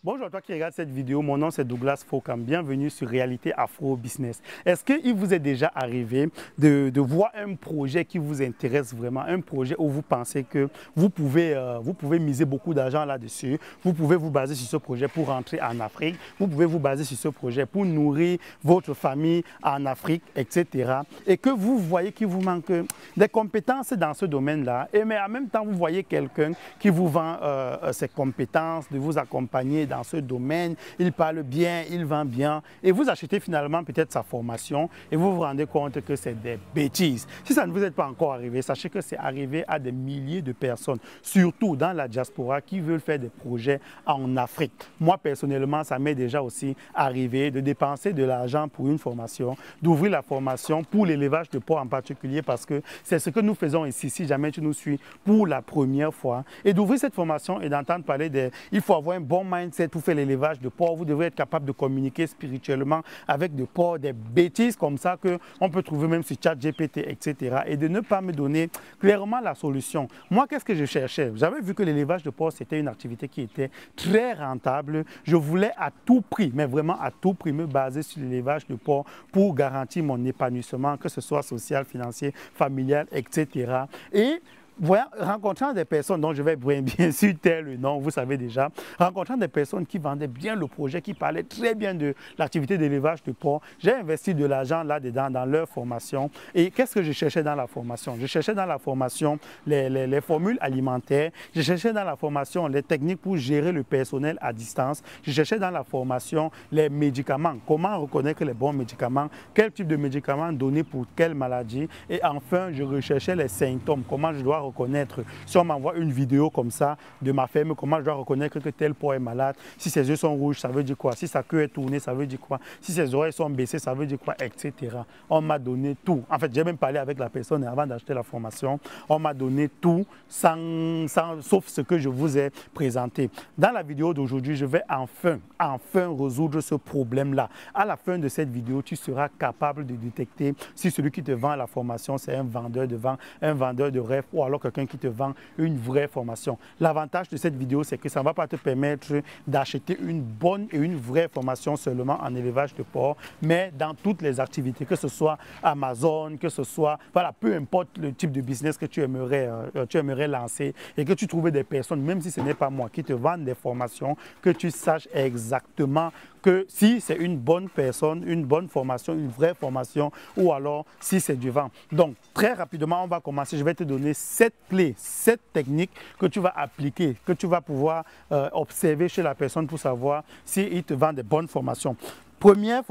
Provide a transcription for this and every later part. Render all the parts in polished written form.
Bonjour à toi qui regarde cette vidéo, mon nom c'est Douglas Fokam, bienvenue sur Réalité Afro Business. Est-ce qu'il vous est déjà arrivé de voir un projet qui vous intéresse vraiment, un projet où vous pensez que vous pouvez miser beaucoup d'argent là-dessus, vous pouvez vous baser sur ce projet pour rentrer en Afrique, vous pouvez vous baser sur ce projet pour nourrir votre famille en Afrique, etc. Et que vous voyez qu'il vous manque des compétences dans ce domaine-là, mais en même temps vous voyez quelqu'un qui vous vend ses compétences, de vous accompagner dans ce domaine, il parle bien, il vend bien, et vous achetez finalement peut-être sa formation et vous vous rendez compte que c'est des bêtises. Si ça ne vous est pas encore arrivé, sachez que c'est arrivé à des milliers de personnes, surtout dans la diaspora, qui veulent faire des projets en Afrique. Moi, personnellement, ça m'est déjà aussi arrivé de dépenser de l'argent pour une formation, d'ouvrir la formation pour l'élevage de porc en particulier, parce que c'est ce que nous faisons ici, si jamais tu nous suis pour la première fois, et d'ouvrir cette formation et d'entendre parler des... Il faut avoir un bon mindset pour faire l'élevage de porc, vous devez être capable de communiquer spirituellement avec des porcs, des bêtises comme ça qu'on peut trouver même sur ChatGPT, etc. Et de ne pas me donner clairement la solution. Moi, qu'est-ce que je cherchais? J'avais vu que l'élevage de porc, c'était une activité qui était très rentable. Je voulais à tout prix, mais vraiment à tout prix, me baser sur l'élevage de porc pour garantir mon épanouissement, que ce soit social, financier, familial, etc. Et voilà, rencontrant des personnes dont je vais bien sûr taire le nom, vous savez déjà, rencontrant des personnes qui vendaient bien le projet, qui parlaient très bien de l'activité d'élevage de porc, j'ai investi de l'argent là-dedans dans leur formation. Et qu'est-ce que je cherchais dans la formation? Je cherchais dans la formation les formules alimentaires, je cherchais dans la formation les techniques pour gérer le personnel à distance, je cherchais dans la formation les médicaments, comment reconnaître les bons médicaments, quel type de médicaments donner pour quelle maladie, et enfin je recherchais les symptômes, comment je dois reconnaître, si on m'envoie une vidéo comme ça de ma ferme, comment je dois reconnaître que tel porc est malade, si ses yeux sont rouges, ça veut dire quoi, si sa queue est tournée, ça veut dire quoi, si ses oreilles sont baissées, ça veut dire quoi, etc. On m'a donné tout. En fait, j'ai même parlé avec la personne avant d'acheter la formation, on m'a donné tout, sauf ce que je vous ai présenté. Dans la vidéo d'aujourd'hui, je vais enfin résoudre ce problème-là. À la fin de cette vidéo, tu seras capable de détecter si celui qui te vend la formation, c'est un vendeur de rêve, ou alors quelqu'un qui te vend une vraie formation. L'avantage de cette vidéo, c'est que ça ne va pas te permettre d'acheter une bonne et une vraie formation seulement en élevage de porc, mais dans toutes les activités, que ce soit Amazon, que ce soit, voilà, peu importe le type de business que tu aimerais lancer, et que tu trouves des personnes, même si ce n'est pas moi, qui te vendent des formations, que tu saches exactement que si c'est une bonne personne, une bonne formation, une vraie formation, ou alors si c'est du vent. Donc, très rapidement, on va commencer. Je vais te donner 7 clés, 7 techniques que tu vas appliquer, que tu vas pouvoir observer chez la personne pour savoir s'il te vend des bonnes formations. Première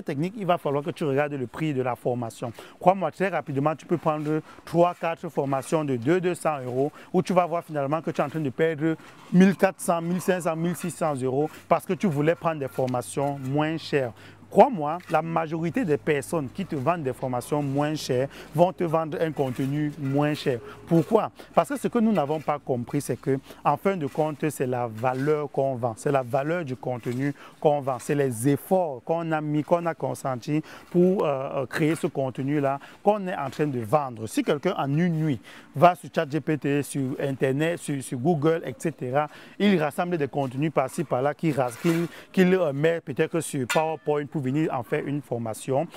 technique, il va falloir que tu regardes le prix de la formation. Crois-moi, très rapidement, tu peux prendre 3-4 formations de 200 € où tu vas voir finalement que tu es en train de perdre 1400, 1500, 1600 € parce que tu voulais prendre des formations moins chères. Crois-moi, la majorité des personnes qui te vendent des formations moins chères vont te vendre un contenu moins cher. Pourquoi? Parce que ce que nous n'avons pas compris, c'est que, en fin de compte, c'est la valeur qu'on vend. C'est la valeur du contenu qu'on vend. C'est les efforts qu'on a mis, qu'on a consentis pour créer ce contenu-là qu'on est en train de vendre. Si quelqu'un, en une nuit, va sur ChatGPT, sur Internet, sur Google, etc., il rassemble des contenus par-ci, par-là, qu'il met peut-être sur PowerPoint pour venir en faire une formation,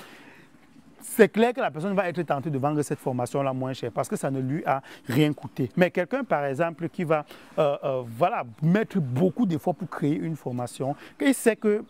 c'est clair que la personne va être tentée de vendre cette formation-là moins chère parce que ça ne lui a rien coûté. Mais quelqu'un, par exemple, qui va voilà, mettre beaucoup d'efforts pour créer une formation, il sait que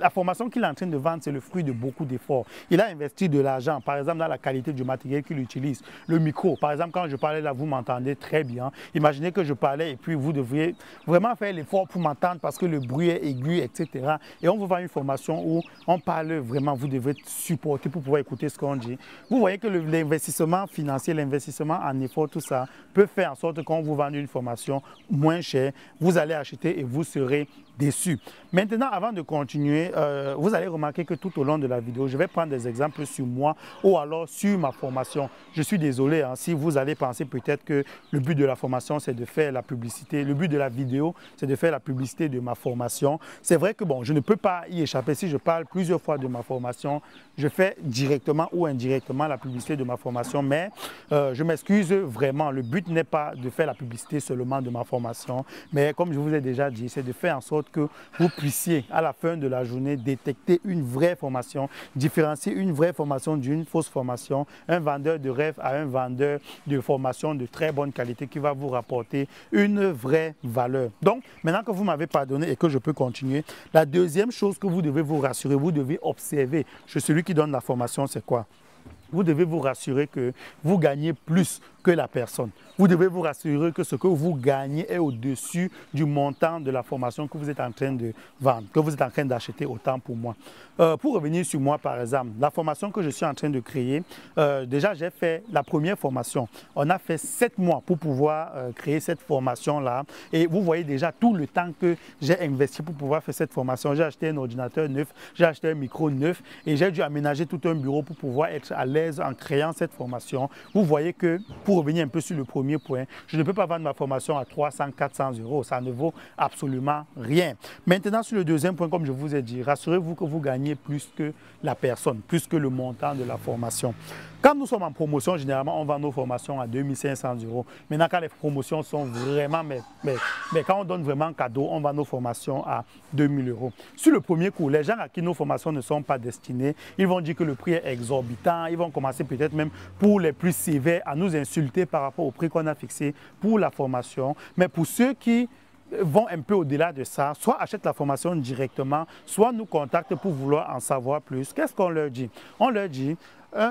la formation qu'il est en train de vendre, c'est le fruit de beaucoup d'efforts. Il a investi de l'argent, par exemple, dans la qualité du matériel qu'il utilise. Le micro, par exemple, quand je parlais là, vous m'entendez très bien. Imaginez que je parlais et puis vous devriez vraiment faire l'effort pour m'entendre parce que le bruit est aigu, etc. Et on vous vend une formation où on parle vraiment, vous devez supporter pour pouvoir écouter ce qu'on dit. Vous voyez que l'investissement financier, l'investissement en effort, tout ça peut faire en sorte qu'on vous vende une formation moins chère. Vous allez acheter et vous serez déçu. Maintenant, avant de continuer, continuer, vous allez remarquer que tout au long de la vidéo, je vais prendre des exemples sur moi ou alors sur ma formation. Je suis désolé hein, si vous allez penser peut-être que le but de la formation, c'est de faire la publicité. Le but de la vidéo, c'est de faire la publicité de ma formation. C'est vrai que bon, je ne peux pas y échapper. Si je parle plusieurs fois de ma formation, je fais directement ou indirectement la publicité de ma formation. Mais je m'excuse vraiment. Le but n'est pas de faire la publicité seulement de ma formation. Mais comme je vous ai déjà dit, c'est de faire en sorte que vous puissiez, à la fin de la journée, détecter une vraie formation, différencier une vraie formation d'une fausse formation, un vendeur de rêve à un vendeur de formation de très bonne qualité qui va vous rapporter une vraie valeur. Donc, maintenant que vous m'avez pardonné et que je peux continuer, la deuxième chose que vous devez vous rassurer, vous devez observer chez celui qui donne la formation, c'est quoi? Vous devez vous rassurer que vous gagnez plus que la personne. Vous devez vous rassurer que ce que vous gagnez est au-dessus du montant de la formation que vous êtes en train de vendre, que vous êtes en train d'acheter, autant pour moi. Pour revenir sur moi, par exemple, la formation que je suis en train de créer, déjà j'ai fait la première formation. On a fait 7 mois pour pouvoir créer cette formation-là. Et vous voyez déjà tout le temps que j'ai investi pour pouvoir faire cette formation. J'ai acheté un ordinateur neuf, j'ai acheté un micro neuf et j'ai dû aménager tout un bureau pour pouvoir être à l'aise en créant cette formation. Vous voyez que, pour revenir un peu sur le premier point, je ne peux pas vendre ma formation à 300, 400 euros. Ça ne vaut absolument rien. Maintenant, sur le deuxième point, comme je vous ai dit, rassurez-vous que vous gagnez plus que la personne, plus que le montant de la formation. Quand nous sommes en promotion, généralement, on vend nos formations à 2500 euros. Maintenant, quand les promotions sont vraiment, mais quand on donne vraiment cadeau, on vend nos formations à 2000 euros. Sur le premier coup, les gens à qui nos formations ne sont pas destinées, ils vont dire que le prix est exorbitant. Ils vont commencer peut-être même pour les plus sévères à nous insulter par rapport au prix qu'on a fixé pour la formation. Mais pour ceux qui vont un peu au-delà de ça, soit achètent la formation directement, soit nous contactent pour vouloir en savoir plus. Qu'est-ce qu'on leur dit? On leur dit,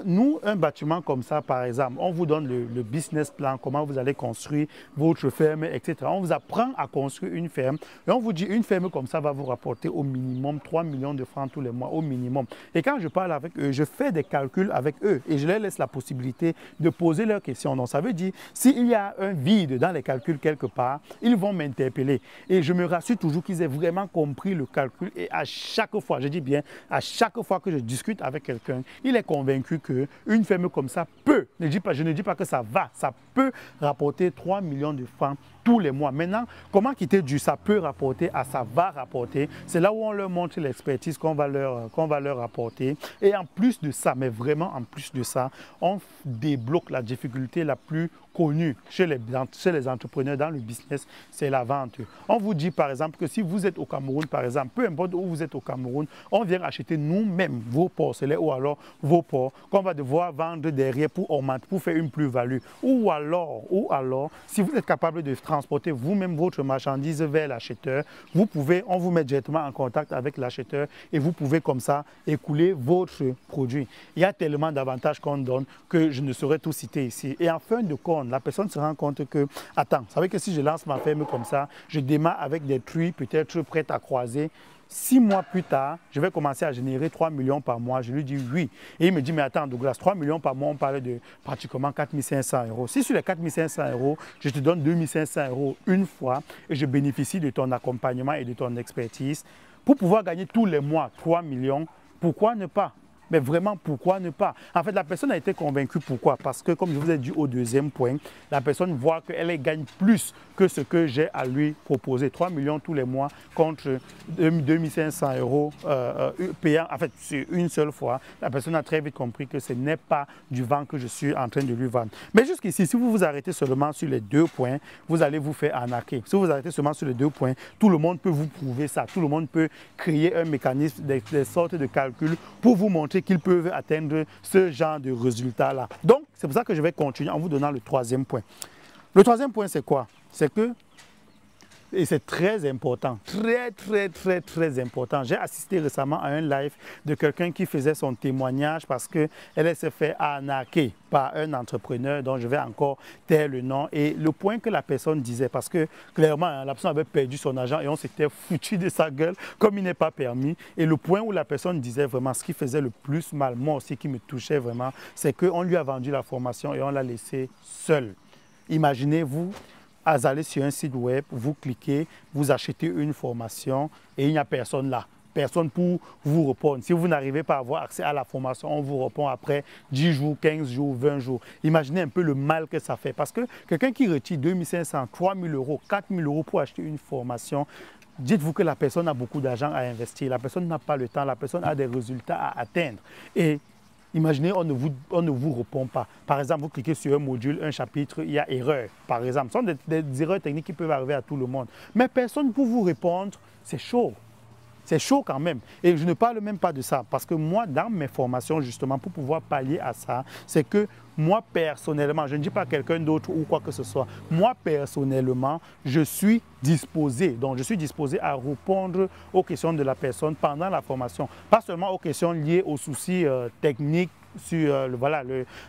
nous, un bâtiment comme ça, par exemple, on vous donne le business plan, comment vous allez construire votre ferme, etc. On vous apprend à construire une ferme et on vous dit une ferme comme ça va vous rapporter au minimum 3 millions de francs tous les mois, au minimum. Et quand je parle avec eux, je fais des calculs avec eux et je leur laisse la possibilité de poser leurs questions. Donc ça veut dire, s'il y a un vide dans les calculs quelque part, ils vont m'interpeller. Et je me rassure toujours qu'ils aient vraiment compris le calcul et à chaque fois, je dis bien, à chaque fois que je discute avec quelqu'un, il est convaincu qu'une ferme comme ça peut, je ne dis pas que ça va, ça peut rapporter 3 millions de francs tous les mois. Maintenant, comment quitter du ça peut rapporter à ça va rapporter? C'est là où on leur montre l'expertise qu'on va leur apporter. Et en plus de ça, mais vraiment en plus de ça, on débloque la difficulté la plus connue chez les entrepreneurs dans le business, c'est la vente. On vous dit par exemple que si vous êtes au Cameroun, par exemple, peu importe où vous êtes au Cameroun, on vient acheter nous-mêmes vos porcelets ou alors vos porcs qu'on va devoir vendre derrière pour augmenter, pour faire une plus-value. Ou alors, si vous êtes capable de transporter vous-même votre marchandise vers l'acheteur, on vous met directement en contact avec l'acheteur et vous pouvez comme ça écouler votre produit. Il y a tellement d'avantages qu'on donne que je ne saurais tout citer ici. Et en fin de compte, la personne se rend compte que, attends, vous savez que si je lance ma ferme comme ça, je démarre avec des truies peut-être prêtes à croiser. 6 mois plus tard, je vais commencer à générer 3 millions par mois. Je lui dis oui. Et il me dit, mais attends Douglas, 3 millions par mois, on parle de pratiquement 4500 euros. Si sur les 4500 euros, je te donne 2500 euros une fois et je bénéficie de ton accompagnement et de ton expertise, pour pouvoir gagner tous les mois 3 millions, pourquoi ne pas? Mais vraiment, pourquoi ne pas? En fait, la personne a été convaincue. Pourquoi? Parce que, comme je vous ai dit au deuxième point, la personne voit qu'elle gagne plus que ce que j'ai à lui proposer. 3 millions tous les mois contre 2500 euros payant, en fait, sur une seule fois. La personne a très vite compris que ce n'est pas du vent que je suis en train de lui vendre. Mais jusqu'ici, si vous vous arrêtez seulement sur les 2 points, vous allez vous faire arnaquer. Si vous vous arrêtez seulement sur les 2 points, tout le monde peut vous prouver ça. Tout le monde peut créer un mécanisme, des sortes de calculs pour vous montrer qu'ils peuvent atteindre ce genre de résultats-là. Donc, c'est pour ça que je vais continuer en vous donnant le 3e point. Le 3e point, c'est quoi? C'est que, et c'est très important, très important. J'ai assisté récemment à un live de quelqu'un qui faisait son témoignage parce qu'elle s'est fait arnaquer par un entrepreneur dont je vais encore taire le nom. Et le point que la personne disait, parce que clairement, la personne avait perdu son argent et on s'était foutu de sa gueule comme il n'est pas permis. Et le point où la personne disait vraiment ce qui faisait le plus mal, moi aussi qui me touchait vraiment, c'est qu'on lui a vendu la formation et on l'a laissé seul. Imaginez-vous, allez sur un site web, vous cliquez, vous achetez une formation et il n'y a personne là. personne pour vous répondre. Si vous n'arrivez pas à avoir accès à la formation, on vous répond après 10 jours, 15 jours, 20 jours. Imaginez un peu le mal que ça fait. Parce que quelqu'un qui retire 2500, 3000 euros, 4000 euros pour acheter une formation, dites-vous que la personne a beaucoup d'argent à investir. La personne n'a pas le temps, la personne a des résultats à atteindre. Et imaginez, on ne vous répond pas. Par exemple, vous cliquez sur un module, un chapitre, il y a erreur, par exemple. Ce sont des erreurs techniques qui peuvent arriver à tout le monde. Mais personne pour vous répondre, c'est chaud. C'est chaud quand même. Et je ne parle même pas de ça. Parce que moi, dans mes formations, justement, pour pouvoir pallier à ça, c'est que moi, personnellement, je ne dis pas quelqu'un d'autre ou quoi que ce soit. Moi, personnellement, je suis disposé. Donc, je suis disposé à répondre aux questions de la personne pendant la formation. Pas seulement aux questions liées aux soucis techniques, sur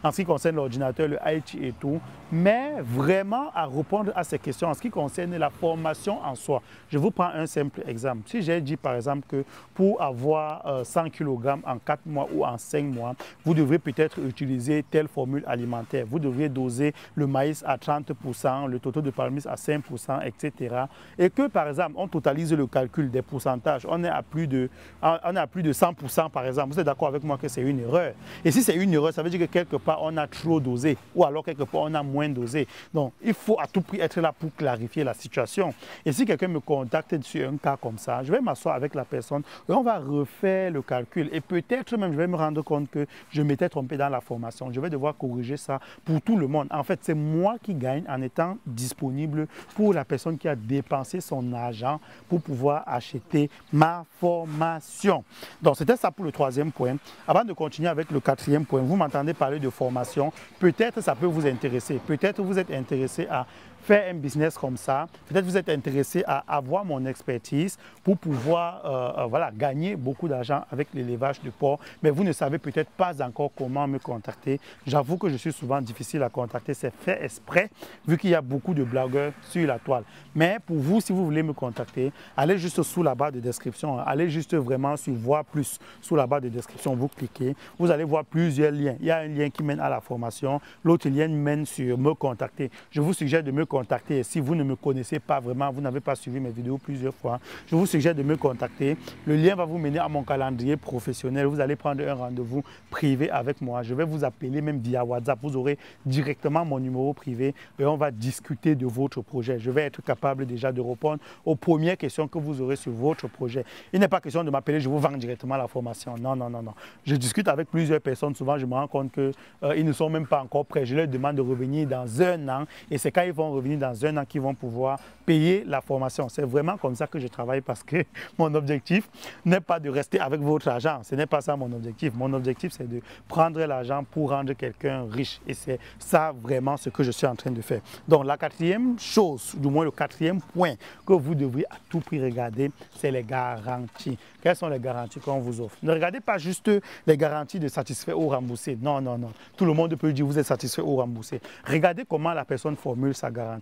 en ce qui concerne l'ordinateur, le IT et tout, mais vraiment à répondre à ces questions en ce qui concerne la formation en soi. Je vous prends un simple exemple. Si j'ai dit par exemple que pour avoir 100 kg en 4 mois ou en 5 mois, vous devrez peut-être utiliser telle formule alimentaire. Vous devriez doser le maïs à 30%, le taux de palmis à 5%, etc. Et que par exemple, on totalise le calcul des pourcentages, on est à plus de 100% par exemple. Vous êtes d'accord avec moi que c'est une erreur? Et si c'est une erreur, ça veut dire que quelque part, on a trop dosé ou alors quelque part, on a moins dosé. Donc, il faut à tout prix être là pour clarifier la situation. Et si quelqu'un me contacte sur un cas comme ça, je vais m'asseoir avec la personne et on va refaire le calcul. Et peut-être même, je vais me rendre compte que je m'étais trompé dans la formation. Je vais devoir corriger ça pour tout le monde. En fait, c'est moi qui gagne en étant disponible pour la personne qui a dépensé son argent pour pouvoir acheter ma formation. Donc, c'était ça pour le troisième point. Avant de continuer avec le quatrième point, vous m'entendez parler de formation, peut-être ça peut vous intéresser, peut-être vous êtes intéressé à faire un business comme ça, peut-être vous êtes intéressé à avoir mon expertise pour pouvoir gagner beaucoup d'argent avec l'élevage de porc, mais vous ne savez peut-être pas encore comment me contacter. J'avoue que je suis souvent difficile à contacter, c'est fait exprès, vu qu'il y a beaucoup de blogueurs sur la toile. Mais pour vous, si vous voulez me contacter, allez juste sous la barre de description, allez juste vraiment sur voir plus, sous la barre de description, vous cliquez, vous allez voir plusieurs liens. Il y a un lien qui mène à la formation, l'autre lien mène sur me contacter. Je vous suggère de me contacter. Si vous ne me connaissez pas vraiment, vous n'avez pas suivi mes vidéos plusieurs fois, je vous suggère de me contacter. Le lien va vous mener à mon calendrier professionnel. Vous allez prendre un rendez-vous privé avec moi. Je vais vous appeler même via WhatsApp. Vous aurez directement mon numéro privé et on va discuter de votre projet. Je vais être capable déjà de répondre aux premières questions que vous aurez sur votre projet. Il n'est pas question de m'appeler, je vous vends directement la formation. Non, non, non, non. Je discute avec plusieurs personnes. Souvent, je me rends compte qu'ils ne sont même pas encore prêts. Je leur demande de revenir dans un an et c'est quand ils vont revenir dans un an qu'ils vont pouvoir payer la formation. C'est vraiment comme ça que je travaille parce que mon objectif n'est pas de rester avec votre argent. Ce n'est pas ça mon objectif. Mon objectif, c'est de prendre l'argent pour rendre quelqu'un riche. Et c'est ça vraiment ce que je suis en train de faire. Donc la quatrième chose, du moins le quatrième point que vous devriez à tout prix regarder, c'est les garanties. Quelles sont les garanties qu'on vous offre? Ne regardez pas juste les garanties de satisfait ou remboursé. Non, non, non. Tout le monde peut dire vous êtes satisfait ou remboursé. Regardez comment la personne formule sa garantie.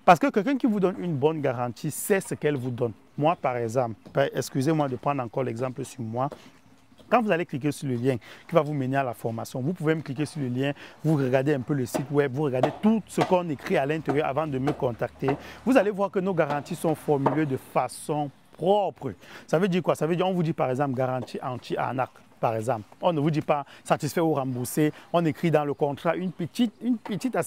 Parce que quelqu'un qui vous donne une bonne garantie sait ce qu'elle vous donne. Moi, par exemple, excusez-moi de prendre encore l'exemple sur moi. Quand vous allez cliquer sur le lien qui va vous mener à la formation, vous pouvez me cliquer sur le lien, vous regardez un peu le site web, vous regardez tout ce qu'on écrit à l'intérieur avant de me contacter. Vous allez voir que nos garanties sont formulées de façon propre. Ça veut dire quoi? Ça veut dire, on vous dit par exemple garantie anti-arnaque. Par exemple, on ne vous dit pas satisfait ou remboursé, on écrit dans le contrat une petite,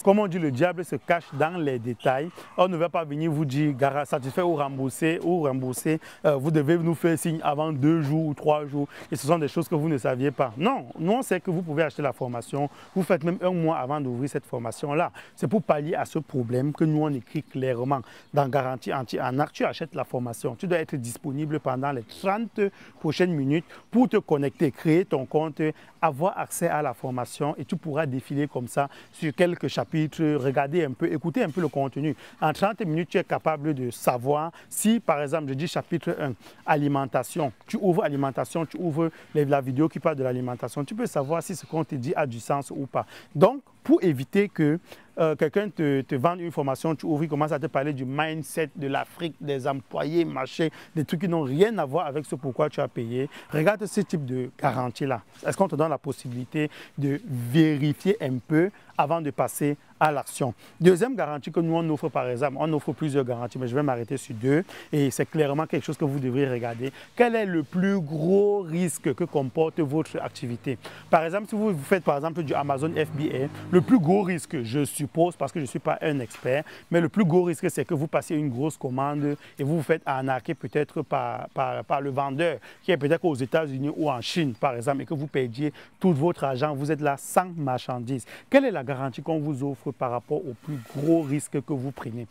comme on dit, le diable se cache dans les détails. On ne va pas venir vous dire satisfait ou remboursé, vous devez nous faire signe avant 2 jours ou 3 jours. Et ce sont des choses que vous ne saviez pas. Non, nous on sait que vous pouvez acheter la formation, vous faites même 1 mois avant d'ouvrir cette formation-là. C'est pour pallier à ce problème que nous on écrit clairement dans garantie anti-arnaque. Tu achètes la formation, tu dois être disponible pendant les 30 prochaines minutes pour te connecter, créer ton compte, avoir accès à la formation et tu pourras défiler comme ça sur quelques chapitres, regarder un peu, écouter un peu le contenu. En 30 minutes, tu es capable de savoir si, par exemple, je dis chapitre 1, alimentation. Tu ouvres alimentation, tu ouvres la vidéo qui parle de l'alimentation. Tu peux savoir si ce qu'on te dit a du sens ou pas. Donc, pour éviter que quelqu'un te vende une formation, tu ouvres, il commence à te parler du mindset de l'Afrique, des employés, machin, des trucs qui n'ont rien à voir avec ce pourquoi tu as payé. Regarde ce type de garantie-là. Est-ce qu'on te donne la possibilité de vérifier un peu avant de passer à l'action. Deuxième garantie que nous on offre par exemple, on offre plusieurs garanties, mais je vais m'arrêter sur deux et c'est clairement quelque chose que vous devriez regarder. Quel est le plus gros risque que comporte votre activité? Par exemple, si vous faites par exemple du Amazon FBA, le plus gros risque, je suppose, parce que je ne suis pas un expert, mais le plus gros risque c'est que vous passez une grosse commande et vous vous faites arnaquer peut-être par le vendeur qui est peut-être aux États-Unis ou en Chine par exemple et que vous perdiez tout votre argent, vous êtes là sans marchandises. Quelle est la garantie qu'on vous offre par rapport au plus gros risque que vous prenez?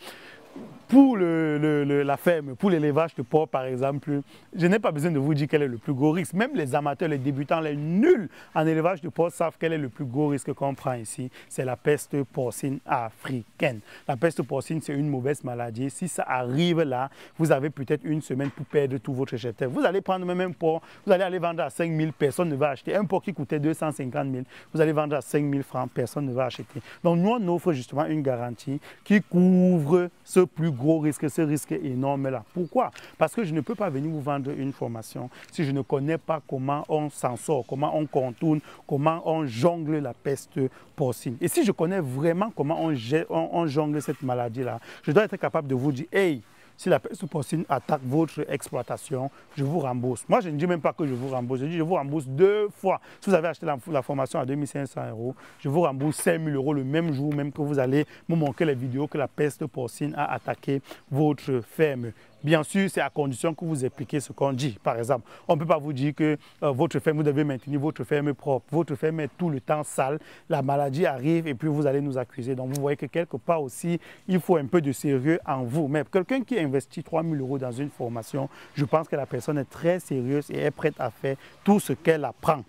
Pour la ferme, pour l'élevage de porc par exemple, je n'ai pas besoin de vous dire quel est le plus gros risque. Même les amateurs, les débutants, les nuls en élevage de porc savent quel est le plus gros risque qu'on prend ici. C'est la peste porcine africaine. La peste porcine, c'est une mauvaise maladie. Si ça arrive là, vous avez peut-être une semaine pour perdre tout votre cheptel. Vous allez prendre même un porc, vous allez aller vendre à 5 000, personne ne va acheter. Un porc qui coûtait 250 000, vous allez vendre à 5 000 francs, personne ne va acheter. Donc nous, on offre justement une garantie qui couvre ce plus gros risque, ce risque énorme-là. Pourquoi? Parce que je ne peux pas venir vous vendre une formation si je ne connais pas comment on s'en sort, comment on contourne, comment on jongle la peste porcine. Et si je connais vraiment comment on jongle cette maladie-là, je dois être capable de vous dire, hey, si la peste porcine attaque votre exploitation, je vous rembourse. Moi, je ne dis même pas que je vous rembourse, je dis je vous rembourse 2 fois. Si vous avez acheté la formation à 2 500 €, je vous rembourse 5 000 € le même jour même que vous allez me montrer les vidéos que la peste porcine a attaqué votre ferme. Bien sûr, c'est à condition que vous expliquiez ce qu'on dit. Par exemple, on ne peut pas vous dire que votre ferme, vous devez maintenir votre ferme propre. Votre ferme est tout le temps sale, la maladie arrive et puis vous allez nous accuser. Donc, vous voyez que quelque part aussi, il faut un peu de sérieux en vous. Mais quelqu'un qui investit 3 000 € dans une formation, je pense que la personne est très sérieuse et est prête à faire tout ce qu'elle apprend.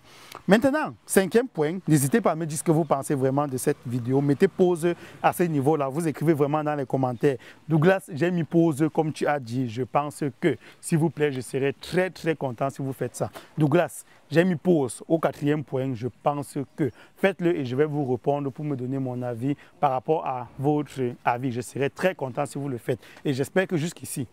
Maintenant, 5e point, n'hésitez pas à me dire ce que vous pensez vraiment de cette vidéo. Mettez pause à ce niveau-là. Vous écrivez vraiment dans les commentaires. Douglas, j'ai mis pause comme tu as dit. Je pense que, s'il vous plaît, je serai très très content si vous faites ça. Douglas, j'ai mis pause au 4e point. Je pense que faites-le et je vais vous répondre pour me donner mon avis par rapport à votre avis. Je serai très content si vous le faites. Et j'espère que jusqu'ici,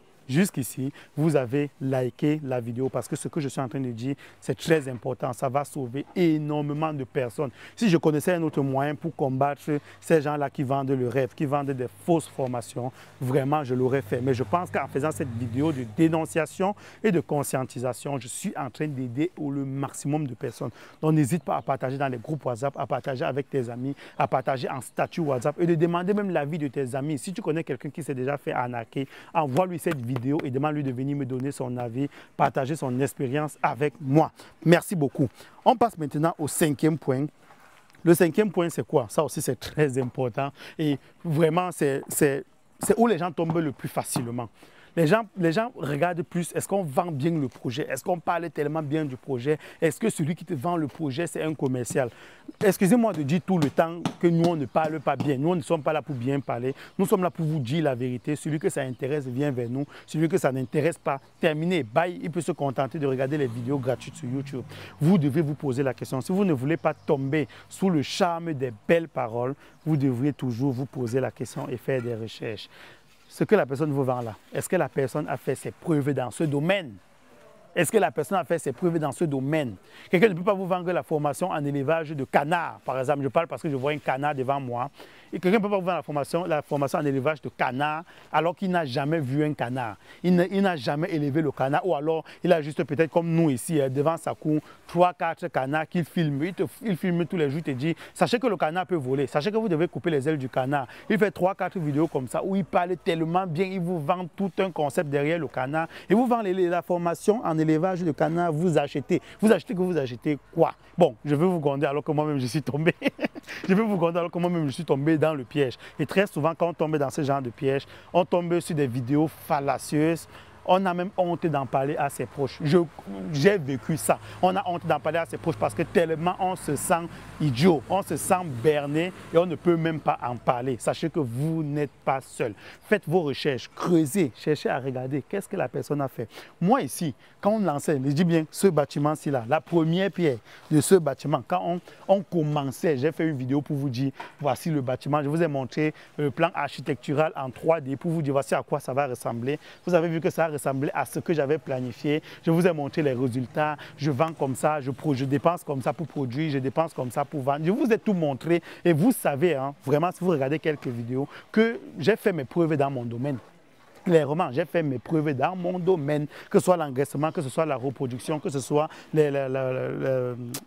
vous avez liké la vidéo parce que ce que je suis en train de dire, c'est très important. Ça va sauver énormément de personnes. Si je connaissais un autre moyen pour combattre ces gens-là qui vendent le rêve, qui vendent des fausses formations, vraiment, je l'aurais fait. Mais je pense qu'en faisant cette vidéo de dénonciation et de conscientisation, je suis en train d'aider le maximum de personnes. Donc, n'hésite pas à partager dans les groupes WhatsApp, à partager avec tes amis, à partager en statut WhatsApp et de demander même l'avis de tes amis. Si tu connais quelqu'un qui s'est déjà fait arnaquer, envoie-lui cette vidéo et demande-lui de venir me donner son avis, partager son expérience avec moi. Merci beaucoup. On passe maintenant au 5e point. Le 5e point, c'est quoi? Ça aussi, c'est très important et vraiment, c'est où les gens tombent le plus facilement. Les gens regardent plus, est-ce qu'on vend bien le projet? Est-ce qu'on parle tellement bien du projet? Est-ce que celui qui te vend le projet, c'est un commercial? Excusez-moi de dire tout le temps que nous, on ne parle pas bien. Nous, on ne sommes pas là pour bien parler. Nous sommes là pour vous dire la vérité. Celui que ça intéresse vient vers nous. Celui que ça n'intéresse pas, terminé. Bye, il peut se contenter de regarder les vidéos gratuites sur YouTube. Vous devez vous poser la question. Si vous ne voulez pas tomber sous le charme des belles paroles, vous devriez toujours vous poser la question et faire des recherches. Ce que la personne vous vend là, est-ce que la personne a fait ses preuves dans ce domaine? Est-ce que la personne a fait ses preuves dans ce domaine? Quelqu'un ne peut pas vous vendre la formation en élevage de canard. Par exemple, je parle parce que je vois un canard devant moi. Et quelqu'un ne peut pas vous vendre la formation en élevage de canard alors qu'il n'a jamais vu un canard. Il n'a jamais élevé le canard ou alors il a juste peut-être comme nous ici, devant sa cour, 3-4 canards qu'il filme. Il filme tous les jours, il te dit, sachez que le canard peut voler, sachez que vous devez couper les ailes du canard. Il fait 3-4 vidéos comme ça où il parle tellement bien, il vous vend tout un concept derrière le canard. Et vous vendez la formation en élevage de canard, vous achetez. Vous achetez quoi? Bon, je vais vous gronder alors que moi-même je suis tombé. Je vais vous gronder alors que moi-même je suis tombé dans le piège. Et très souvent, quand on tombe dans ce genre de piège, on tombe sur des vidéos fallacieuses. On a même honte d'en parler à ses proches. J'ai vécu ça. On a honte d'en parler à ses proches parce que tellement on se sent idiot, on se sent berné et on ne peut même pas en parler. Sachez que vous n'êtes pas seul. Faites vos recherches, creusez, cherchez à regarder qu'est-ce que la personne a fait. Moi ici, quand on l'enseigne, je dis bien ce bâtiment-ci là, la première pierre de ce bâtiment, quand on commençait, j'ai fait une vidéo pour vous dire, voici le bâtiment. Je vous ai montré le plan architectural en 3D pour vous dire voici à quoi ça va ressembler. Vous avez vu que ça ressemblé à ce que j'avais planifié. Je vous ai montré les résultats. Je vends comme ça, je dépense comme ça pour produire, je dépense comme ça pour vendre. Je vous ai tout montré et vous savez, hein, vraiment, si vous regardez quelques vidéos, que j'ai fait mes preuves dans mon domaine. Clairement, j'ai fait mes preuves dans mon domaine, que ce soit l'engraissement, que ce soit la reproduction, que ce soit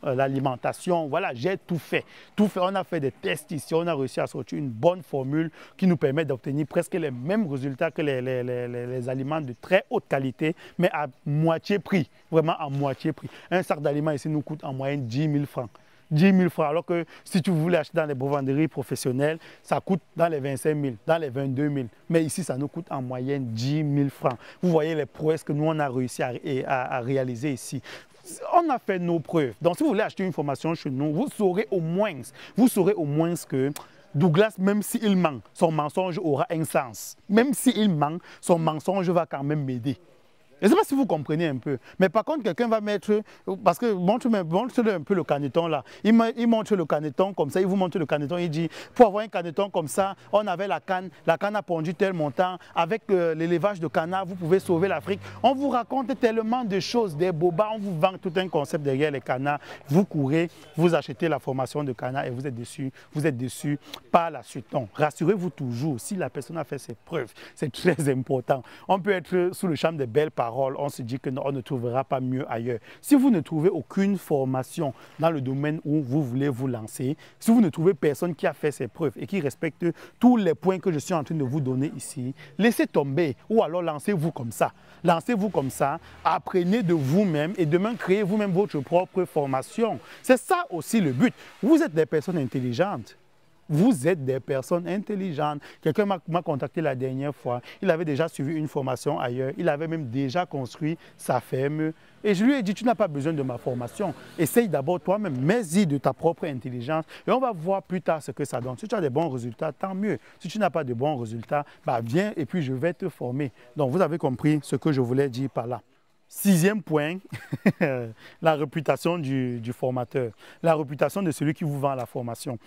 l'alimentation. Voilà, j'ai tout fait. Tout fait. On a fait des tests ici, on a réussi à sortir une bonne formule qui nous permet d'obtenir presque les mêmes résultats que les aliments de très haute qualité, mais à moitié prix, vraiment à moitié prix. Un sac d'aliments ici nous coûte en moyenne 10 000 francs. 10 000 francs, alors que si tu voulais acheter dans les broderies professionnelles, ça coûte dans les 25 000, dans les 22 000. Mais ici, ça nous coûte en moyenne 10 000 francs. Vous voyez les prouesses que nous, on a réussi à réaliser ici. On a fait nos preuves. Donc, si vous voulez acheter une formation chez nous, vous saurez au moins que Douglas, même s'il ment, son mensonge aura un sens. Même s'il ment, son mensonge va quand même m'aider. Je ne sais pas si vous comprenez un peu. Mais par contre, quelqu'un va mettre... Parce que montre-le un peu le caneton là. Il montre le caneton comme ça, il vous montre le caneton, il dit, pour avoir un caneton comme ça, on avait la canne a pondu tel montant. Avec l'élevage de canard, vous pouvez sauver l'Afrique. On vous raconte tellement de choses, des bobas, on vous vend tout un concept derrière les canards. Vous courez, vous achetez la formation de canard et vous êtes déçu par la suite. Donc, rassurez-vous toujours, si la personne a fait ses preuves, c'est très important. On peut être sous le charme des belles paroles. On se dit qu'on ne trouvera pas mieux ailleurs. Si vous ne trouvez aucune formation dans le domaine où vous voulez vous lancer, si vous ne trouvez personne qui a fait ses preuves et qui respecte tous les points que je suis en train de vous donner ici, laissez tomber ou alors lancez-vous comme ça. Lancez-vous comme ça, apprenez de vous-même et demain créez vous-même votre propre formation. C'est ça aussi le but. Vous êtes des personnes intelligentes. Vous êtes des personnes intelligentes. Quelqu'un m'a contacté la dernière fois. Il avait déjà suivi une formation ailleurs. Il avait même déjà construit sa ferme. Et je lui ai dit, tu n'as pas besoin de ma formation. Essaye d'abord toi-même, mets-y de ta propre intelligence. Et on va voir plus tard ce que ça donne. Si tu as des bons résultats, tant mieux. Si tu n'as pas de bons résultats, bah viens et puis je vais te former. Donc, vous avez compris ce que je voulais dire par là. Sixième point, la réputation du formateur. La réputation de celui qui vous vend la formation.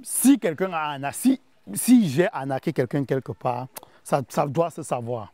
Si quelqu'un a si j'ai arnaqué quelqu'un quelque part, ça doit se savoir.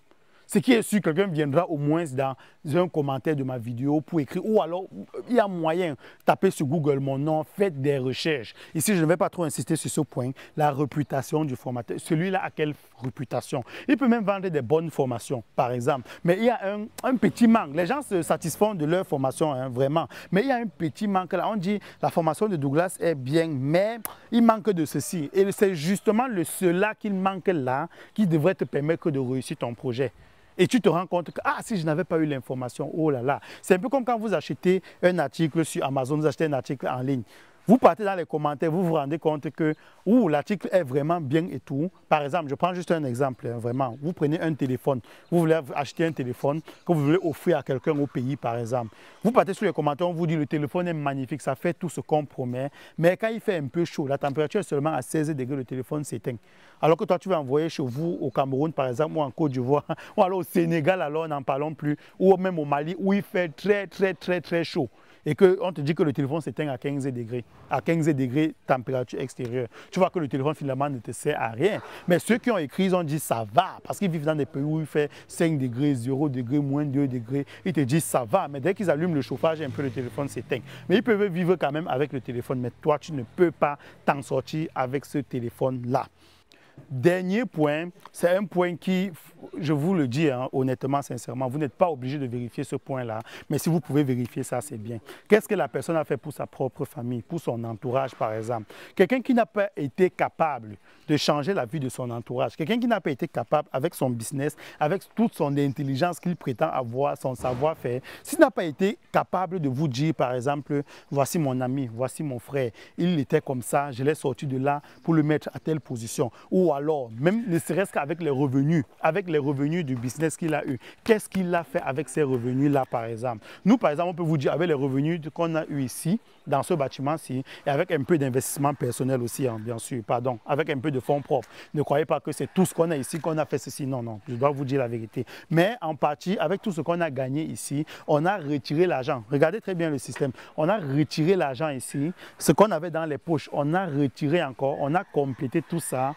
Ce qui est sûr, quelqu'un viendra au moins dans un commentaire de ma vidéo pour écrire, ou alors il y a moyen, tapez sur Google mon nom, faites des recherches. Ici, je ne vais pas trop insister sur ce point, la réputation du formateur. Celui-là a quelle réputation? Il peut même vendre des bonnes formations, par exemple. Mais il y a un petit manque. Les gens se satisfont de leur formation, hein, vraiment. Mais il y a un petit manque là. On dit, la formation de Douglas est bien, mais il manque de ceci. Et c'est justement cela qu'il manque là, qui devrait te permettre de réussir ton projet. Et tu te rends compte que, ah, si je n'avais pas eu l'information, oh là là. C'est un peu comme quand vous achetez un article sur Amazon, vous achetez un article en ligne. Vous partez dans les commentaires, vous vous rendez compte que l'article est vraiment bien et tout. Par exemple, je prends juste un exemple, hein, vraiment. Vous prenez un téléphone, vous voulez acheter un téléphone que vous voulez offrir à quelqu'un au pays, par exemple. Vous partez sur les commentaires, on vous dit le téléphone est magnifique, ça fait tout ce qu'on promet. Mais quand il fait un peu chaud, la température est seulement à 16 degrés, le téléphone s'éteint. Alors que toi, tu vas envoyer chez vous au Cameroun, par exemple, ou en Côte d'Ivoire, ou alors au Sénégal, alors n'en parlons plus, ou même au Mali, où il fait très chaud. Et qu'on te dit que le téléphone s'éteint à 15 degrés. À 15 degrés, température extérieure. Tu vois que le téléphone, finalement, ne te sert à rien. Mais ceux qui ont écrit, ils ont dit ça va. Parce qu'ils vivent dans des pays où il fait 5 degrés, 0 degrés, moins 2 degrés. Ils te disent ça va. Mais dès qu'ils allument le chauffage, un peu, le téléphone s'éteint. Mais ils peuvent vivre quand même avec le téléphone. Mais toi, tu ne peux pas t'en sortir avec ce téléphone-là. Dernier point, c'est un point qui, je vous le dis hein, honnêtement, sincèrement, vous n'êtes pas obligé de vérifier ce point-là, mais si vous pouvez vérifier ça, c'est bien. Qu'est-ce que la personne a fait pour sa propre famille, pour son entourage, par exemple? Quelqu'un qui n'a pas été capable de changer la vie de son entourage, quelqu'un qui n'a pas été capable, avec son business, avec toute son intelligence qu'il prétend avoir, son savoir-faire, s'il n'a pas été capable de vous dire, par exemple, voici mon ami, voici mon frère, il était comme ça, je l'ai sorti de là pour le mettre à telle position, ou alors, même ne serait-ce qu'avec les revenus du business qu'il a eu. Qu'est-ce qu'il a fait avec ces revenus-là, par exemple? Nous, par exemple, on peut vous dire, avec les revenus qu'on a eu ici, dans ce bâtiment-ci, et avec un peu d'investissement personnel aussi, hein, bien sûr, pardon, avec un peu de fonds propres. Ne croyez pas que c'est tout ce qu'on a ici, qu'on a fait ceci. Non, non, je dois vous dire la vérité. Mais en partie, avec tout ce qu'on a gagné ici, on a retiré l'argent. Regardez très bien le système. On a retiré l'argent ici, ce qu'on avait dans les poches, on a retiré encore, on a complété tout ça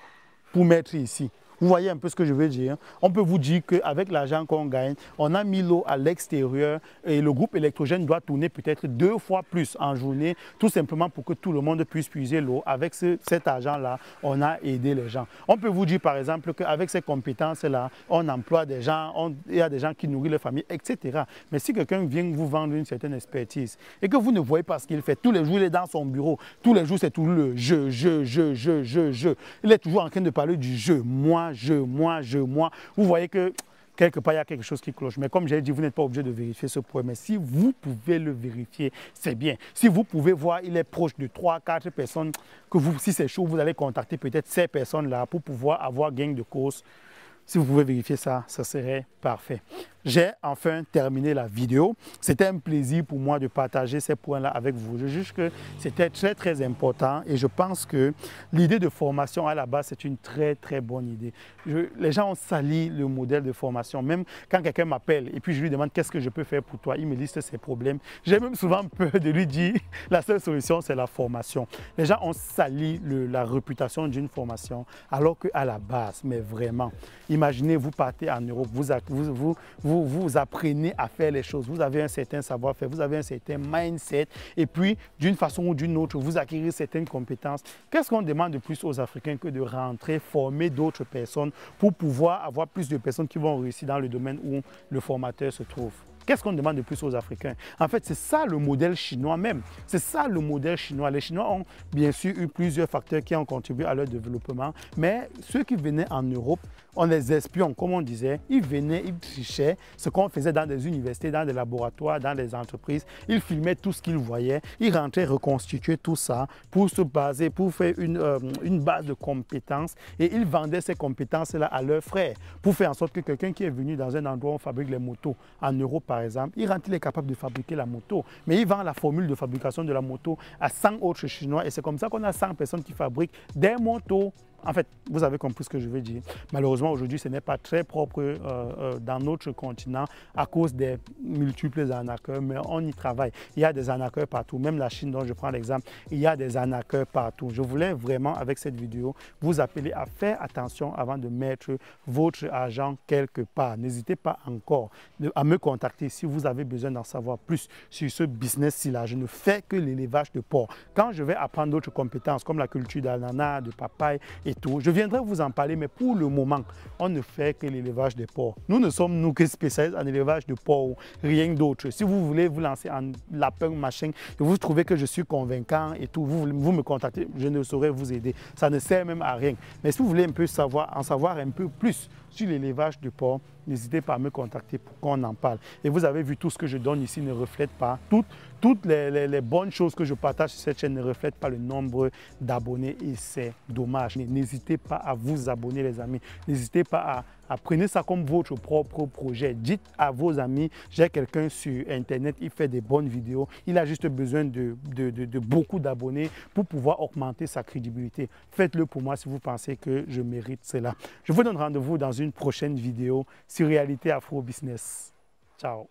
pour mettre ici. Vous voyez un peu ce que je veux dire? On peut vous dire qu'avec l'argent qu'on gagne, on a mis l'eau à l'extérieur et le groupe électrogène doit tourner peut-être 2 fois plus en journée, tout simplement pour que tout le monde puisse puiser l'eau. Avec cet argent-là, on a aidé les gens. On peut vous dire par exemple qu'avec ces compétences-là, on emploie des gens, il y a des gens qui nourrissent leur famille, etc. Mais si quelqu'un vient vous vendre une certaine expertise et que vous ne voyez pas ce qu'il fait, tous les jours il est dans son bureau, tous les jours c'est tout le je. Il est toujours en train de parler du je, moi. Vous voyez que quelque part, il y a quelque chose qui cloche. Mais comme j'ai dit, vous n'êtes pas obligé de vérifier ce point. Mais si vous pouvez le vérifier, c'est bien. Si vous pouvez voir, il est proche de 3-4 personnes que vous, si c'est chaud, vous allez contacter peut-être ces personnes-là pour pouvoir avoir gain de cause. Si vous pouvez vérifier ça, ça serait parfait. J'ai enfin terminé la vidéo. C'était un plaisir pour moi de partager ces points-là avec vous. Je juge que c'était très important et je pense que l'idée de formation à la base, c'est une très bonne idée. Les gens ont sali le modèle de formation. Même quand quelqu'un m'appelle et puis je lui demande qu'est-ce que je peux faire pour toi, il me liste ses problèmes. J'ai même souvent peur de lui dire la seule solution, c'est la formation. Les gens ont sali la réputation d'une formation alors qu'à la base, mais vraiment, imaginez, vous partez en Europe, vous apprenez à faire les choses, vous avez un certain savoir-faire, vous avez un certain mindset et puis d'une façon ou d'une autre, vous acquérez certaines compétences. Qu'est-ce qu'on demande de plus aux Africains que de rentrer, former d'autres personnes pour pouvoir avoir plus de personnes qui vont réussir dans le domaine où le formateur se trouve? Qu'est-ce qu'on demande de plus aux Africains? En fait, c'est ça le modèle chinois même. C'est ça le modèle chinois. Les Chinois ont bien sûr eu plusieurs facteurs qui ont contribué à leur développement, mais ceux qui venaient en Europe, on les espionne, comme on disait. Ils venaient, ils trichaient ce qu'on faisait dans des universités, dans des laboratoires, dans des entreprises. Ils filmaient tout ce qu'ils voyaient. Ils rentraient reconstituer tout ça pour se baser, pour faire une base de compétences. Et ils vendaient ces compétences-là à leurs frères pour faire en sorte que quelqu'un qui est venu dans un endroit où on fabrique les motos, en Europe par exemple, il rentre, il est capable de fabriquer la moto. Mais il vend la formule de fabrication de la moto à 100 autres Chinois. Et c'est comme ça qu'on a 100 personnes qui fabriquent des motos. En fait, vous avez compris ce que je veux dire. Malheureusement, aujourd'hui, ce n'est pas très propre dans notre continent à cause des multiples arnaqueurs, mais on y travaille. Il y a des arnaqueurs partout, même la Chine dont je prends l'exemple, il y a des arnaqueurs partout. Je voulais vraiment, avec cette vidéo, vous appeler à faire attention avant de mettre votre argent quelque part. N'hésitez pas encore à me contacter si vous avez besoin d'en savoir plus sur ce business-ci-là. Je ne fais que l'élevage de porc. Quand je vais apprendre d'autres compétences, comme la culture d'ananas, de papaye et tout, je viendrai vous en parler, mais pour le moment, on ne fait que l'élevage des porcs. Nous ne sommes, nous, que spécialistes en élevage de porcs, rien d'autre. Si vous voulez vous lancer en lapin, machin, et vous trouvez que je suis convaincant et tout, vous me contactez, je ne saurais vous aider. Ça ne sert même à rien. Mais si vous voulez un peu en savoir un peu plus sur l'élevage de porcs, n'hésitez pas à me contacter pour qu'on en parle. Et vous avez vu, tout ce que je donne ici ne reflète pas, toutes les bonnes choses que je partage sur cette chaîne ne reflètent pas le nombre d'abonnés et c'est dommage. N'hésitez pas à vous abonner, les amis. N'hésitez pas à prenez ça comme votre propre projet. Dites à vos amis, j'ai quelqu'un sur Internet, il fait des bonnes vidéos, il a juste besoin de beaucoup d'abonnés pour pouvoir augmenter sa crédibilité. Faites-le pour moi si vous pensez que je mérite cela. Je vous donne rendez-vous dans une prochaine vidéo sur Réalité Afro Business. Ciao.